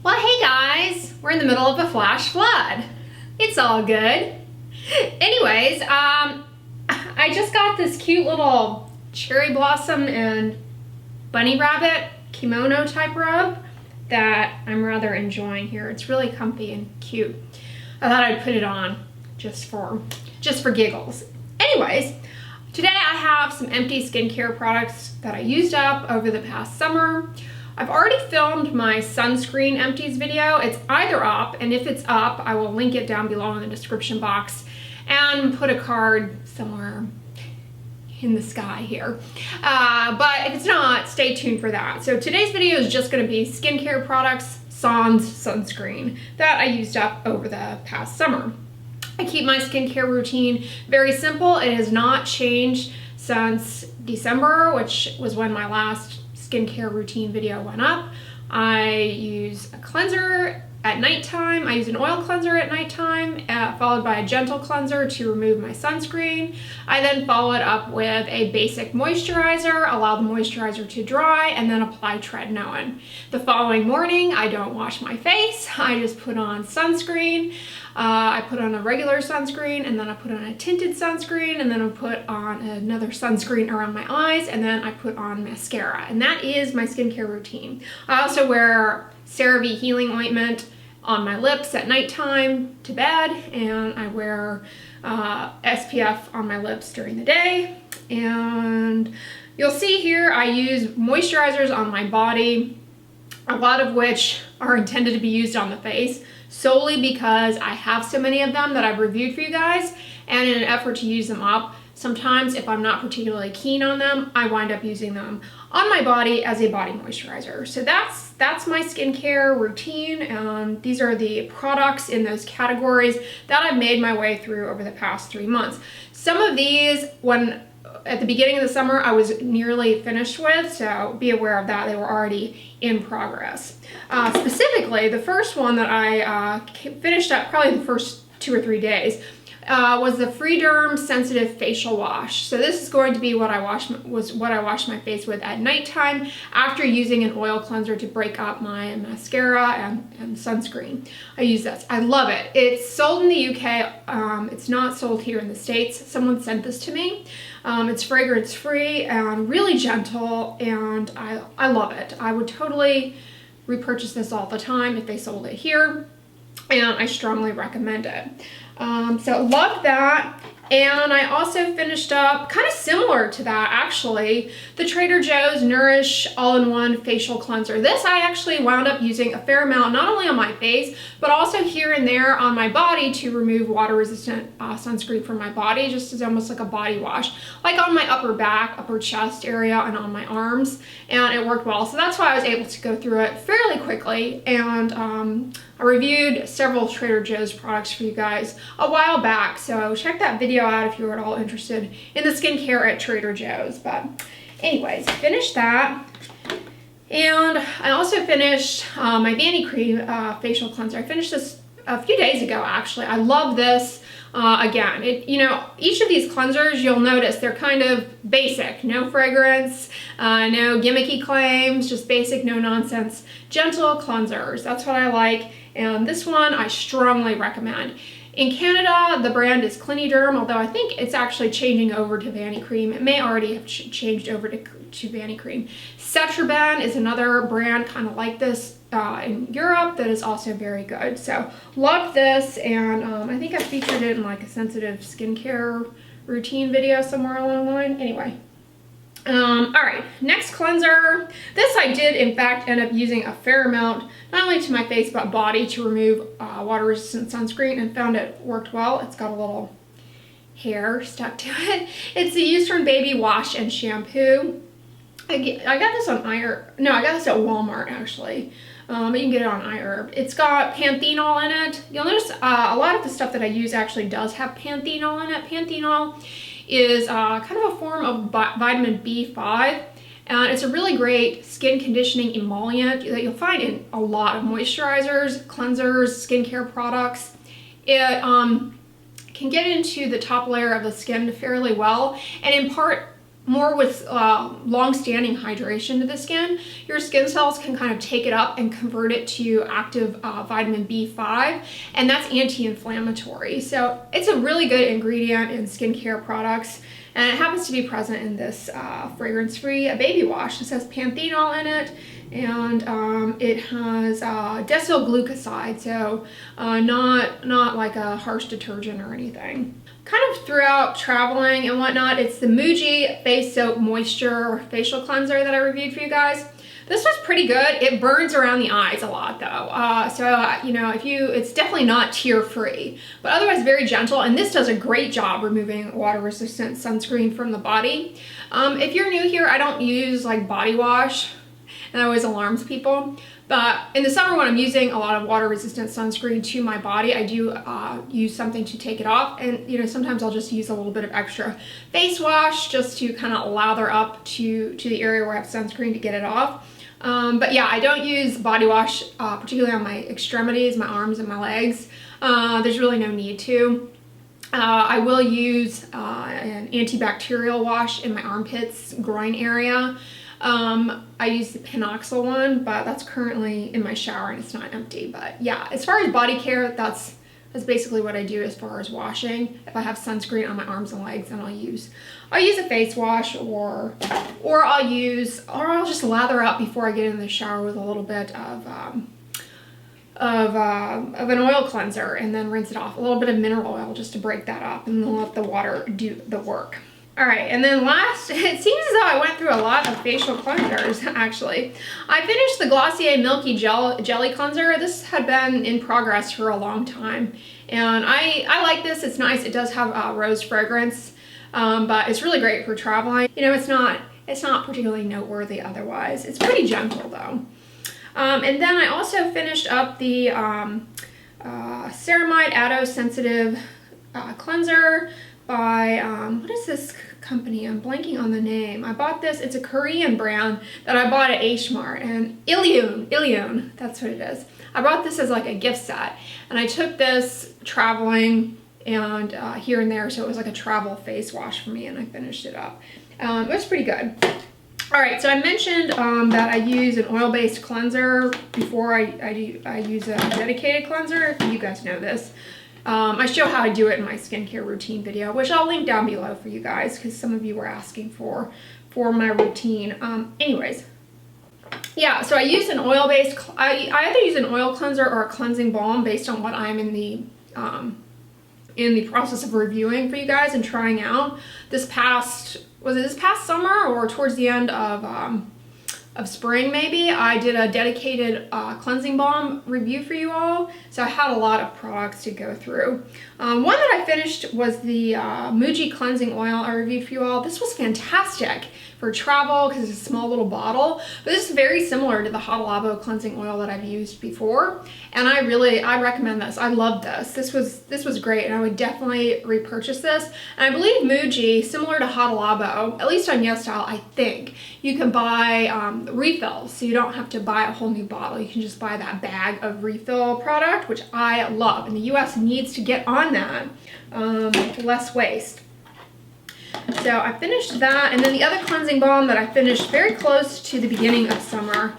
Well, hey guys, we're in the middle of a flash flood. It's all good. Anyways, I just got this cute little cherry blossom and bunny rabbit kimono type robe that I'm rather enjoying here. It's really comfy and cute. I thought I'd put it on just for giggles. Anyways, today I have some empty skincare products that I used up over the past summer. I've already filmed my sunscreen empties video. It's either up, and if it's up, I will link it down below in the description box and put a card somewhere in the sky here. But if it's not, stay tuned for that. So today's video is just gonna be skincare products, sans sunscreen that I used up over the past summer. I keep my skincare routine very simple. It has not changed since December, which was when my last skincare routine video went up. I use a cleanser at nighttime. I use an oil cleanser at nighttime, followed by a gentle cleanser to remove my sunscreen. I then follow it up with a basic moisturizer, allow the moisturizer to dry, and then apply tretinoin. The following morning, I don't wash my face. I just put on sunscreen. I put on a regular sunscreen, and then I put on a tinted sunscreen, and then I put on another sunscreen around my eyes, and then I put on mascara. And that is my skincare routine. I also wear CeraVe healing ointment on my lips at nighttime to bed, and I wear SPF on my lips during the day. And you'll see here I use moisturizers on my body, a lot of which are intended to be used on the face, solely because I have so many of them that I've reviewed for you guys, and in an effort to use them up, sometimes if I'm not particularly keen on them, I wind up using them on my body as a body moisturizer. So that's my skincare routine, and these are the products in those categories that I've made my way through over the past 3 months. Some of these, at the beginning of the summer, I was nearly finished with, so be aware of that. They were already in progress. Specifically, the first one that I finished up probably the first 2 or 3 days was the Freederm Sensitive Facial Wash. So this is going to be what I wash my face with at nighttime after using an oil cleanser to break up my mascara and sunscreen. I use this. I love it. It's sold in the UK. It's not sold here in the States. Someone sent this to me. It's fragrance free and really gentle, and I love it. I would totally repurchase this all the time if they sold it here, and I strongly recommend it. So loved that. And I also finished up, kind of similar to that actually, the Trader Joe's Nourish All-in-One Facial Cleanser. This I actually wound up using a fair amount, not only on my face, but also here and there on my body to remove water-resistant sunscreen from my body, just as almost like a body wash, like on my upper back, upper chest area, and on my arms, and it worked well. So that's why I was able to go through it fairly quickly, and I reviewed several Trader Joe's products for you guys a while back, so check that video out if you're at all interested in the skincare at Trader Joe's. But anyways, finished that. And I also finished my Vanity Cream facial cleanser. I finished this a few days ago, actually. I love this. Again, each of these cleansers, you'll notice they're kind of basic. No fragrance, no gimmicky claims, just basic, no nonsense, gentle cleansers. That's what I like. And this one I strongly recommend. In Canada, the brand is Cliniderm, although I think it's actually changing over to Vanity Cream. It may already have changed over to Vanity Cream. Cetraben is another brand kind of like this in Europe that is also very good. So loved this, and I think I featured it in like a sensitive skincare routine video somewhere along the line. Anyway. All right, next cleanser. This I did in fact end up using a fair amount, not only to my face but body, to remove water-resistant sunscreen, and found it worked well. It's got a little hair stuck to it. It's the Eucerin Baby Wash and Shampoo. I got this on I got this at Walmart actually, but you can get it on iHerb. It's got panthenol in it. You'll notice a lot of the stuff that I use actually does have panthenol in it. Panthenol is kind of a form of vitamin B5, and it's a really great skin conditioning emollient that you'll find in a lot of moisturizers, cleansers, skincare products. It can get into the top layer of the skin fairly well and impart more with long-standing hydration to the skin, your skin cells can kind of take it up and convert it to active vitamin B5, and that's anti-inflammatory. So it's a really good ingredient in skincare products, and it happens to be present in this fragrance-free baby wash. It says panthenol in it, and it has decyl glucoside, so not like a harsh detergent or anything. Kind of throughout traveling and whatnot, it's the Muji Face Soap Moisture Facial Cleanser that I reviewed for you guys. This was pretty good. It burns around the eyes a lot though. You know, it's definitely not tear free, but otherwise very gentle. And this does a great job removing water resistant sunscreen from the body. If you're new here, I don't use like body wash, and that always alarms people. But in the summer when I'm using a lot of water resistant sunscreen to my body, I do use something to take it off. And you know, sometimes I'll just use a little bit of extra face wash just to kind of lather up to the area where I have sunscreen to get it off. But yeah, I don't use body wash, particularly on my extremities, my arms and my legs. There's really no need to. I will use an antibacterial wash in my armpits, groin area. I use the Pinoxyl one, but that's currently in my shower and it's not empty. But yeah, as far as body care, that's basically what I do as far as washing. If I have sunscreen on my arms and legs, then I'll use a face wash, or I'll just lather up before I get in the shower with a little bit of an oil cleanser, and then rinse it off. A little bit of mineral oil just to break that up, and then let the water do the work. All right, and then last, it seems as though I went through a lot of facial cleansers, actually. I finished the Glossier Milky Jelly Cleanser. This had been in progress for a long time, and I like this. It's nice. It does have rose fragrance, but it's really great for traveling. You know, it's not particularly noteworthy otherwise. It's pretty gentle, though. And then I also finished up the Ceramide Ado Sensitive Cleanser by, what is this company? I'm blanking on the name. I bought this, it's a Korean brand that I bought at H Mart, and Ilion, that's what it is. I brought this as like a gift set, and I took this traveling and here and there, so it was like a travel face wash for me, and I finished it up. It was pretty good. All right, so I mentioned that I use an oil-based cleanser before I use a dedicated cleanser. You guys know this. I show how I do it in my skincare routine video, which I'll link down below for you guys because some of you were asking for my routine. Anyways, yeah, so I use an oil-based, I either use an oil cleanser or a cleansing balm based on what I'm in the process of reviewing for you guys and trying out. Was it this past summer or towards the end of spring maybe, I did a dedicated cleansing balm review for you all, so I had a lot of products to go through. One that I finished was the Muji cleansing oil I reviewed for you all. This was fantastic for travel because it's a small little bottle, but this is very similar to the Hada Labo cleansing oil that I've used before, and I recommend this. I love this. This was great, and I would definitely repurchase this. And I believe Muji, similar to Hada Labo, at least on YesStyle, I think you can buy refills, so you don't have to buy a whole new bottle. You can just buy that bag of refill product, which I love, and the US needs to get on that. Less waste. So I finished that, and then the other cleansing balm that I finished very close to the beginning of summer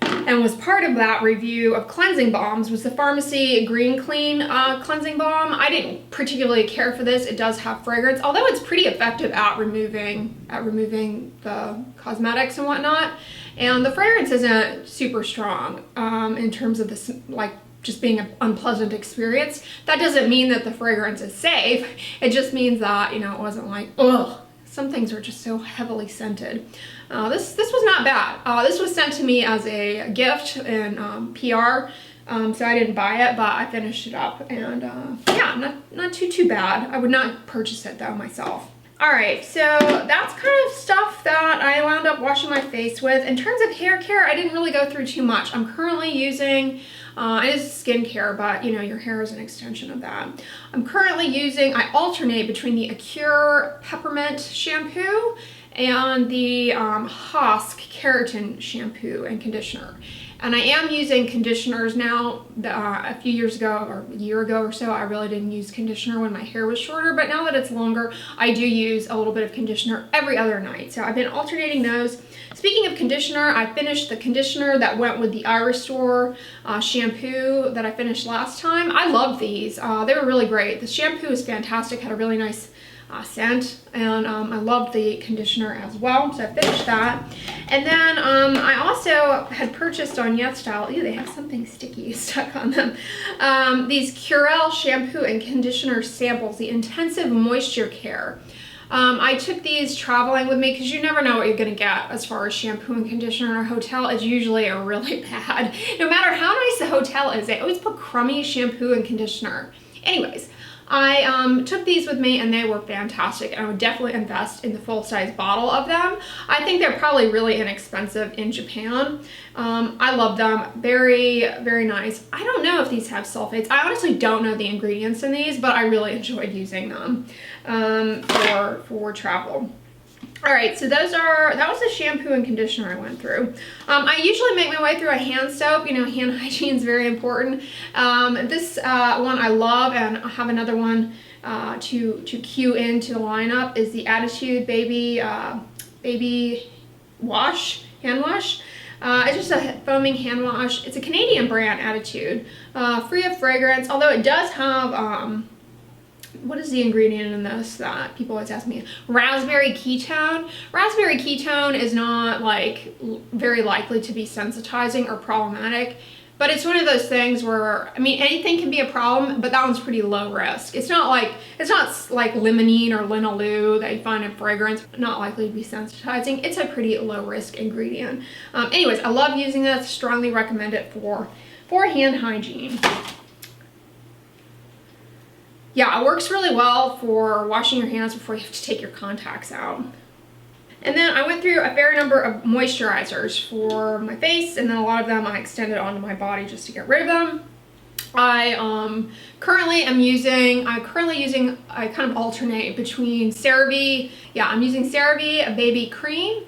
and was part of that review of cleansing balms was the Pharmacy Green Clean cleansing balm. I didn't particularly care for this. It does have fragrance, although it's pretty effective at removing the cosmetics and whatnot. And the fragrance isn't super strong in terms of this, like, just being an unpleasant experience. That doesn't mean that the fragrance is safe. It just means that, you know, it wasn't like, ugh. Some things are just so heavily scented. This was not bad. This was sent to me as a gift in PR, so I didn't buy it, but I finished it up, and yeah, not too bad. I would not purchase it though myself. All right, so that's kind of stuff that I wound up washing my face with. In terms of hair care, I didn't really go through too much. I'm currently using, it is skincare, but you know, your hair is an extension of that. I'm currently using, I alternate between the Acure Peppermint Shampoo and the Husk Keratin Shampoo and Conditioner. And I am using conditioners now. A few years ago, or a year ago or so, I really didn't use conditioner when my hair was shorter, but now that it's longer, I do use a little bit of conditioner every other night. So I've been alternating those. Speaking of conditioner, I finished the conditioner that went with the Iris Store shampoo that I finished last time. I love these. They were really great. The shampoo is fantastic, had a really nice scent, and I loved the conditioner as well, so I finished that. And then I also had purchased on YesStyle, ew, they have something sticky stuck on them, these Curel shampoo and conditioner samples, the Intensive Moisture Care. I took these traveling with me because you never know what you're going to get as far as shampoo and conditioner in a hotel. It's usually a really bad. No matter how nice the hotel is, they always put crummy shampoo and conditioner. Anyways, I took these with me and they were fantastic, and I would definitely invest in the full-size bottle of them. I think they're probably really inexpensive in Japan. I love them. Very, very nice. I don't know if these have sulfates. I honestly don't know the ingredients in these, but I really enjoyed using them for travel. All right, so that was the shampoo and conditioner I went through. I usually make my way through a hand soap. You know, hand hygiene is very important. This one I love, and I have another one to cue into the lineup, is the Attitude Baby Wash, hand wash. It's just a foaming hand wash. It's a Canadian brand, Attitude. Free of fragrance, although it does have, what is the ingredient in this that people always ask me? Raspberry ketone. Raspberry ketone is not like very likely to be sensitizing or problematic, but it's one of those things where, I mean, anything can be a problem, but that one's pretty low risk. It's not like limonene or linalool that you find in fragrance, not likely to be sensitizing. It's a pretty low risk ingredient. Anyways, I love using this, strongly recommend it for hand hygiene. Yeah, it works really well for washing your hands before you have to take your contacts out. And then I went through a fair number of moisturizers for my face, and then a lot of them I extended onto my body just to get rid of them. I kind of alternate between CeraVe. Yeah, I'm using CeraVe Baby Cream.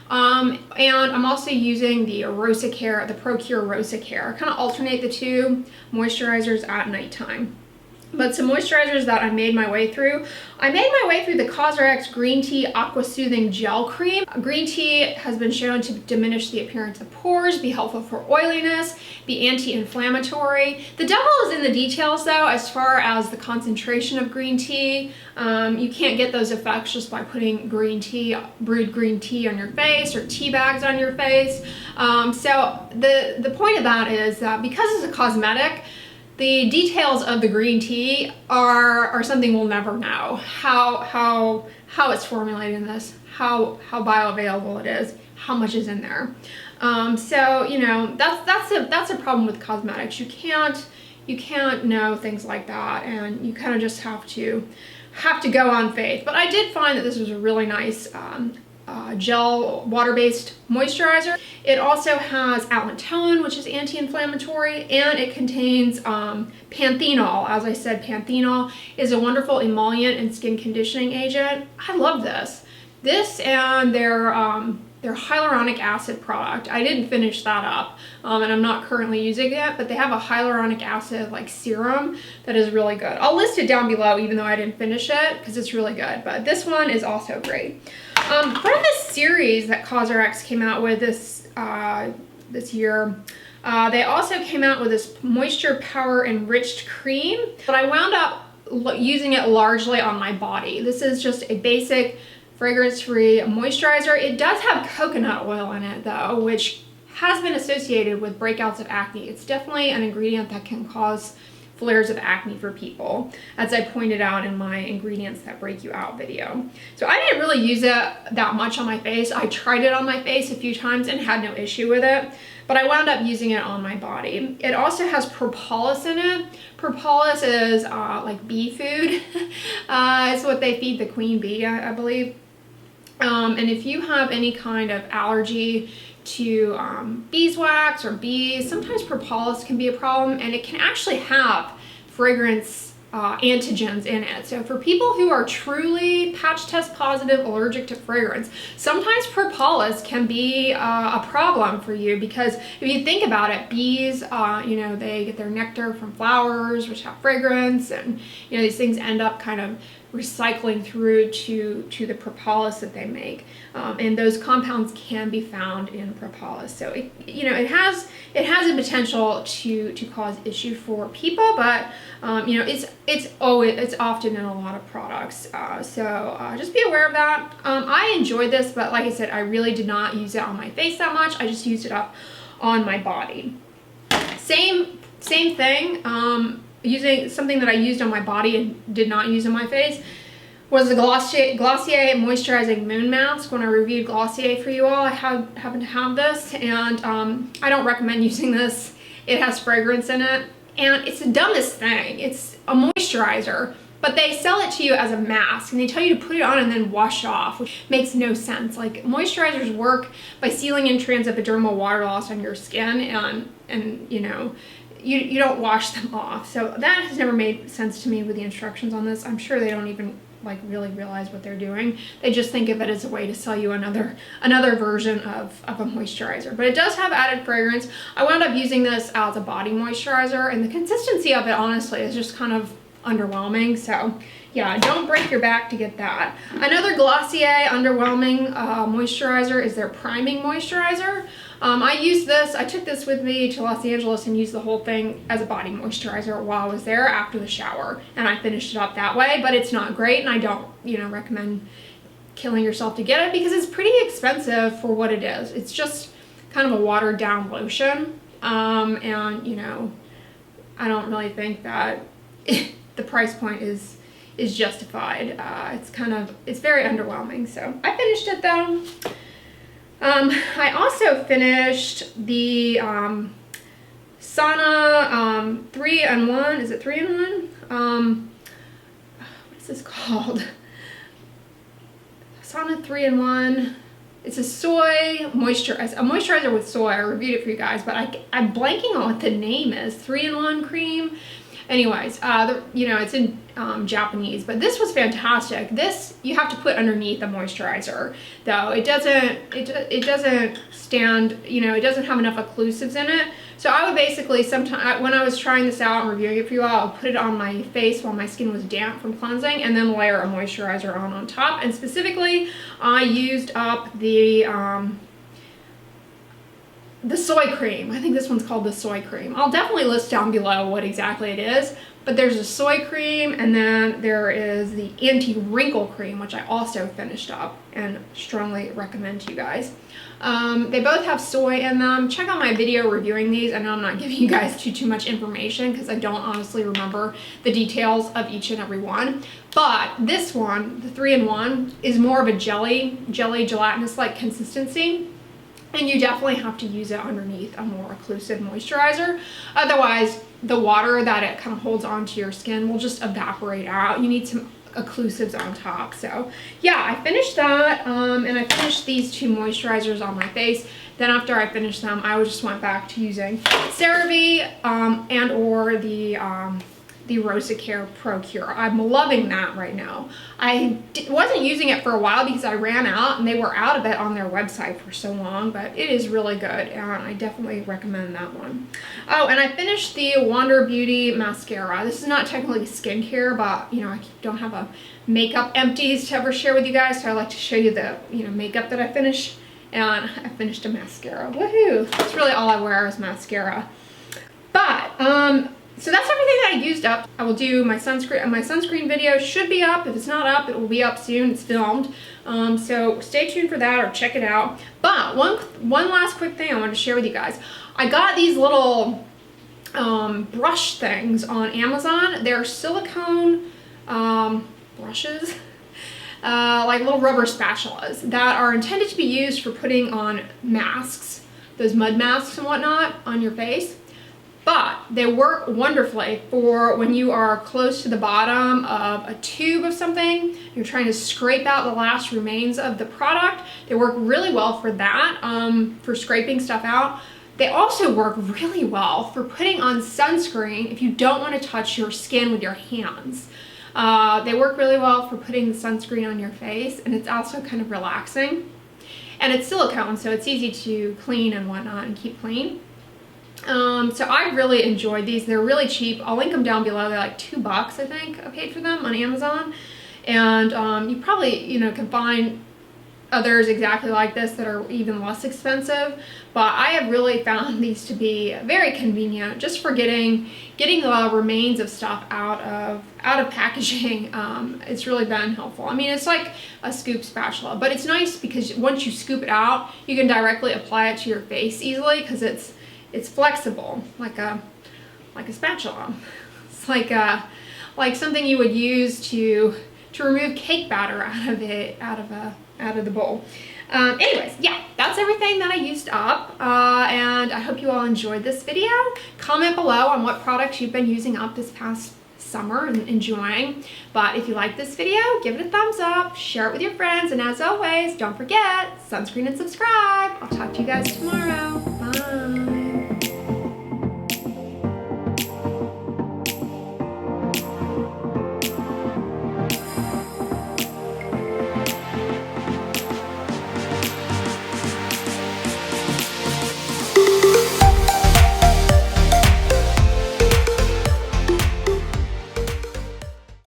And I'm also using the Haircare, the ProCure Haircare. I kind of alternate the two moisturizers at nighttime. But some moisturizers that I made my way through. I made my way through the CosRx Green Tea Aqua Soothing Gel Cream. Green tea has been shown to diminish the appearance of pores, be helpful for oiliness, be anti-inflammatory. The devil is in the details though, as far as the concentration of green tea. You can't get those effects just by putting brewed green tea on your face or tea bags on your face. So the point of that is that because it's a cosmetic, the details of the green tea are something we'll never know. How it's formulated in this, how bioavailable it is, how much is in there. So you know, that's a problem with cosmetics. You can't know things like that, and you kind of just have to go on faith. But I did find that this was a really nice gel water-based moisturizer. It also has allantoin, which is anti-inflammatory, and it contains panthenol. As I said, panthenol is a wonderful emollient and skin conditioning agent. I love this. This and their hyaluronic acid product. I didn't finish that up, and I'm not currently using it, but they have a hyaluronic acid like serum that is really good. I'll list it down below even though I didn't finish it because it's really good, but this one is also great. Part of this series that CosRx came out with this year, they also came out with this Moisture Power Enriched Cream, but I wound up using it largely on my body. This is just a basic fragrance-free moisturizer. It does have coconut oil in it though, which has been associated with breakouts of acne. It's definitely an ingredient that can cause flares of acne for people, as I pointed out in my ingredients that break you out video. So I didn't really use it that much on my face. I tried it on my face a few times and had no issue with it, but I wound up using it on my body. It also has propolis in it. Propolis is like bee food. It's what they feed the queen bee, I believe. And if you have any kind of allergy to beeswax or bees, sometimes propolis can be a problem, and it can actually have fragrance antigens in it. So for people who are truly patch test positive, allergic to fragrance, sometimes propolis can be a problem for you, because if you think about it, bees, you know, they get their nectar from flowers which have fragrance, and you know, these things end up kind of recycling through to the propolis that they make, and those compounds can be found in propolis. So it, you know, it has a potential to cause issue for people, but you know, it's often in a lot of products. So just be aware of that. I enjoyed this, but like I said, I really did not use it on my face that much. I just used it up on my body. Same thing. Using something that I used on my body and did not use on my face was the Glossier Moisturizing Moon Mask. When I reviewed Glossier for you all, I happen to have this, and I don't recommend using this. It has fragrance in it, and it's the dumbest thing. It's a moisturizer, but they sell it to you as a mask, and they tell you to put it on and then wash off, which makes no sense. Like, moisturizers work by sealing in transepidermal water loss on your skin, and you know, you don't wash them off. So that has never made sense to me with the instructions on this. I'm sure they don't even like really realize what they're doing. They just think of it as a way to sell you another version of a moisturizer. But it does have added fragrance. I wound up using this as a body moisturizer, and the consistency of it honestly is just kind of underwhelming. So yeah, don't break your back to get that. Another Glossier Underwhelming moisturizer is their priming moisturizer. I used this, I took this with me to Los Angeles and used the whole thing as a body moisturizer while I was there after the shower, and I finished it up that way. But it's not great, and I don't, you know, recommend killing yourself to get it, because it's pretty expensive for what it is. It's just kind of a watered down lotion, and you know, I don't really think that the price point is justified. It's very underwhelming. So I finished it though. I also finished the Sauna 3-in-1. Is it 3-in-1? What's this called? Sauna 3-in-1. It's a soy moisturizer, a moisturizer with soy. I reviewed it for you guys, but I'm blanking on what the name is. 3-in-1 cream. Anyways, you know, it's in Japanese, but this was fantastic. This you have to put underneath the moisturizer, though. It doesn't stand, you know, it doesn't have enough occlusives in it. So I would basically, sometimes when I was trying this out and reviewing it for you all, I would put it on my face while my skin was damp from cleansing, and then layer a moisturizer on top. And specifically, I used up the soy cream. I think this one's called the soy cream. I'll definitely list down below what exactly it is, but there's a soy cream, and then there is the anti-wrinkle cream, which I also finished up and strongly recommend to you guys. They both have soy in them. Check out my video reviewing these. I know I'm not giving you guys too much information, because I don't honestly remember the details of each and every one. But this one, the 3-in-1, is more of a jelly gelatinous-like consistency. And you definitely have to use it underneath a more occlusive moisturizer. Otherwise, the water that it kind of holds onto your skin will just evaporate out. You need some occlusives on top. So yeah, I finished that, and I finished these two moisturizers on my face. Then after I finished them, I just went back to using CeraVe and or the Haircare Pro Cure. I'm loving that right now. I wasn't using it for a while because I ran out, and they were out of it on their website for so long, but it is really good, and I definitely recommend that one. Oh, and I finished the Wander Beauty mascara. This is not technically skincare, but you know, I don't have a makeup empties to ever share with you guys, so I like to show you the, you know, makeup that I finished, and I finished a mascara. Woohoo! That's really all I wear is mascara. But so that's everything that I used up. I will do my sunscreen. My sunscreen video should be up. If it's not up, it will be up soon. It's filmed. So stay tuned for that, or check it out. But one last quick thing I wanted to share with you guys. I got these little brush things on Amazon. They're silicone brushes, like little rubber spatulas that are intended to be used for putting on masks, those mud masks and whatnot on your face. But they work wonderfully for when you are close to the bottom of a tube of something, you're trying to scrape out the last remains of the product. They work really well for that, for scraping stuff out. They also work really well for putting on sunscreen if you don't want to touch your skin with your hands. They work really well for putting sunscreen on your face, and it's also kind of relaxing. And it's silicone, so it's easy to clean and whatnot and keep clean. So I really enjoyed these. They're really cheap. I'll link them down below. They're like $2, I think I paid for them on Amazon. And you probably, you know, can find others exactly like this that are even less expensive, but I have really found these to be very convenient just for getting the remains of stuff out of packaging. It's really been helpful. I mean, it's like a scoop spatula, but it's nice because once you scoop it out, you can directly apply it to your face easily because it's flexible like a spatula. It's like something you would use to remove cake batter out of the bowl. Anyways, yeah, that's everything that I used up, and I hope you all enjoyed this video. Comment below on what products you've been using up this past summer and enjoying. But if you like this video, give it a thumbs up, share it with your friends, and as always, don't forget, sunscreen and subscribe. I'll talk to you guys tomorrow. Bye.